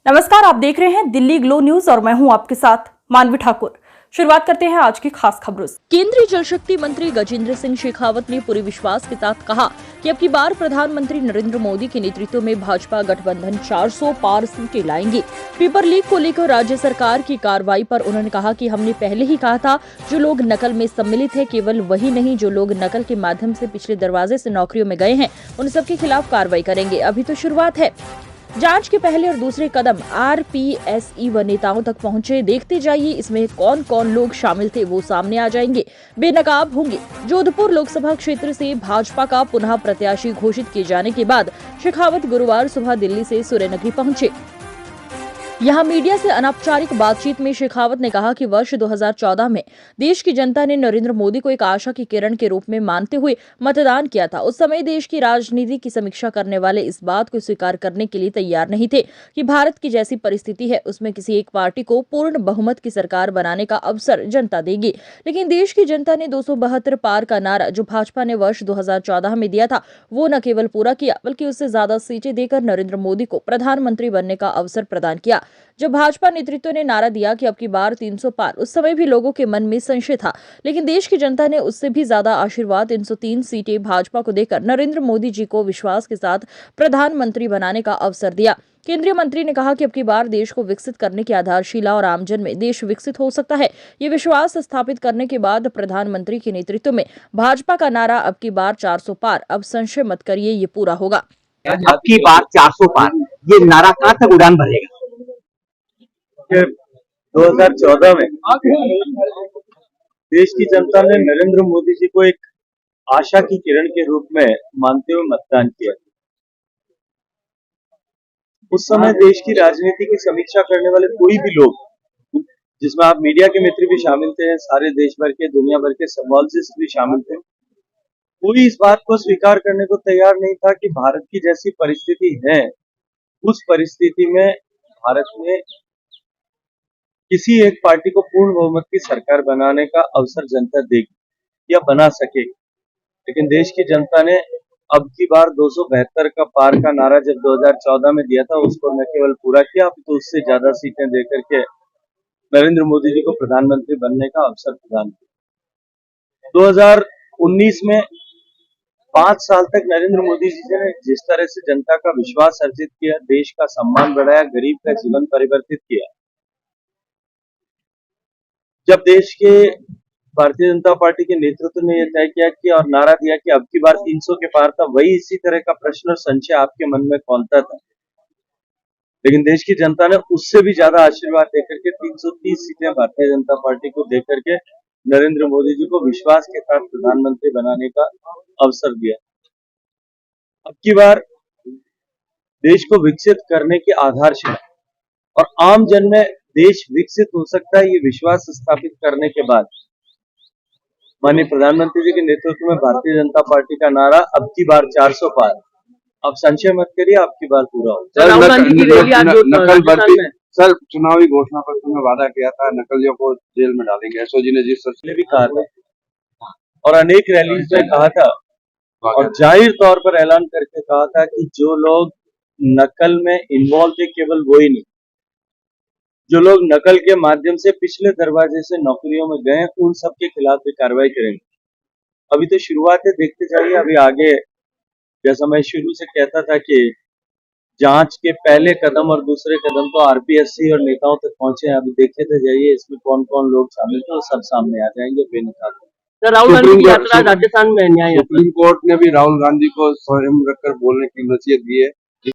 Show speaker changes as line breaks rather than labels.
नमस्कार, आप देख रहे हैं दिल्ली ग्लो न्यूज और मैं हूं आपके साथ मानवी ठाकुर। शुरुआत करते हैं आज की खास खबरों से। केंद्रीय जल शक्ति मंत्री गजेंद्र सिंह शेखावत ने पूरे विश्वास के साथ कहा कि अब की बार प्रधानमंत्री नरेंद्र मोदी के नेतृत्व में भाजपा गठबंधन 400 पार सीटें लाएंगे। पेपर लीक को लेकर राज्य सरकार की कार्रवाई पर उन्होंने कहा कि हमने पहले ही कहा था, जो लोग नकल में सम्मिलित है, केवल वही नहीं, जो लोग नकल के माध्यम से पिछले दरवाजे से नौकरियों में गए हैं, उन सबके खिलाफ कार्रवाई करेंगे। अभी तो शुरुआत है। जांच के पहले और दूसरे कदम आरपीएसई व नेताओं तक पहुंचे। देखते जाइए इसमें कौन कौन लोग शामिल थे, वो सामने आ जाएंगे, बेनकाब होंगे। जोधपुर लोकसभा क्षेत्र से भाजपा का पुनः प्रत्याशी घोषित किए जाने के बाद शेखावत गुरुवार सुबह दिल्ली से सूर्यनगरी पहुंचे। यहां मीडिया से अनौपचारिक बातचीत में शेखावत ने कहा कि वर्ष 2014 में देश की जनता ने नरेंद्र मोदी को एक आशा की किरण के रूप में मानते हुए मतदान किया था। उस समय देश की राजनीति की समीक्षा करने वाले इस बात को स्वीकार करने के लिए तैयार नहीं थे कि भारत की जैसी परिस्थिति है, उसमें किसी एक पार्टी को पूर्ण बहुमत की सरकार बनाने का अवसर जनता देगी। लेकिन देश की जनता ने 272 पार का नारा जो भाजपा ने वर्ष 2014 में दिया था, वो न केवल पूरा किया, बल्कि उससे ज्यादा सीटें देकर नरेंद्र मोदी को प्रधानमंत्री बनने का अवसर प्रदान किया। जब भाजपा नेतृत्व ने नारा दिया कि अब की बार 300 पार, उस समय भी लोगों के मन में संशय था, लेकिन देश की जनता ने उससे भी ज्यादा आशीर्वाद 303 सीटें भाजपा को देकर नरेंद्र मोदी जी को विश्वास के साथ प्रधानमंत्री बनाने का अवसर दिया। केंद्रीय मंत्री ने कहा कि अब की बार देश को विकसित करने की आधारशिला और आमजन में देश विकसित हो सकता है। ये विश्वास स्थापित करने के बाद प्रधानमंत्री के नेतृत्व में भाजपा का नारा अब की बार 400 पार, अब संशय मत करिए, ये पूरा होगा।
अब की बार 400 पार, ये नारा कहां तक उड़ान भरेगा?
2014 में देश की जनता ने नरेंद्र मोदी जी को एक आशा की किरण के रूप में मानते हुए मतदान किया। उस समय देश की राजनीति की समीक्षा करने वाले कोई भी लोग, जिसमें आप मीडिया के मित्र भी शामिल थे, सारे देश भर के, दुनिया भर के समॉलजिस्ट भी शामिल थे, कोई इस बात को स्वीकार करने को तैयार नहीं था कि भारत की जैसी परिस्थिति है, उस परिस्थिति में भारत में किसी एक पार्टी को पूर्ण बहुमत की सरकार बनाने का अवसर जनता देगी या बना सके। लेकिन देश की जनता ने अब की बार 272 का पार का नारा जब 2014 में दिया था, उसको न केवल पूरा किया, अब तो उससे ज्यादा सीटें देकर के नरेंद्र मोदी जी को प्रधानमंत्री बनने का अवसर प्रदान किया। 2019 में 5 साल तक नरेंद्र मोदी जी ने जिस तरह से जनता का विश्वास अर्जित किया, देश का सम्मान बढ़ाया, गरीब का जीवन परिवर्तित किया, जब देश के भारतीय जनता पार्टी के नेतृत्व ने यह तय किया कि और नारा दिया कि अब की बार 300 के पार था, वही इसी तरह का प्रश्न और संशय आपके मन में कौनता था। लेकिन देश की जनता ने उससे भी ज्यादा आशीर्वाद देकर के 330 सीटें भारतीय जनता पार्टी को देकर के नरेंद्र मोदी जी को विश्वास के साथ प्रधानमंत्री बनाने का अवसर दिया। अब की बार देश को विकसित करने की आधारशिला और आम जन में देश विकसित हो सकता है, ये विश्वास स्थापित करने के बाद माननीय प्रधानमंत्री जी के नेतृत्व में भारतीय जनता पार्टी का नारा अब की बार 400 पार, अब संशय मत करिए, अब की बार पूरा हो।
सर, चुनावी घोषणा पत्र में वादा किया था नकलियों को जेल में डालेंगे, एसओजी ने जिस
ने भी कहा था और अनेक रैलीज में कहा था और जाहिर तौर पर ऐलान करके कहा था कि जो लोग नकल में इन्वॉल्व थे, केवल वो ही नहीं, जो लोग नकल के माध्यम से पिछले दरवाजे से नौकरियों में गए, उन सब के खिलाफ भी कार्रवाई करेंगे। अभी तो शुरुआत है, देखते जाइए अभी आगे। जैसा मैं शुरू से कहता था कि जांच के पहले कदम और दूसरे कदम तो आरपीएससी और नेताओं तक पहुंचे हैं, अभी देखते जाइए इसमें कौन कौन लोग शामिल थे, वो सब सामने आ जाएंगे बेनकाब।
राहुल गांधी की यात्रा राजस्थान में न्याय,
सुप्रीम कोर्ट ने भी राहुल गांधी को स्वयं रखकर बोलने की नसीहत दी है।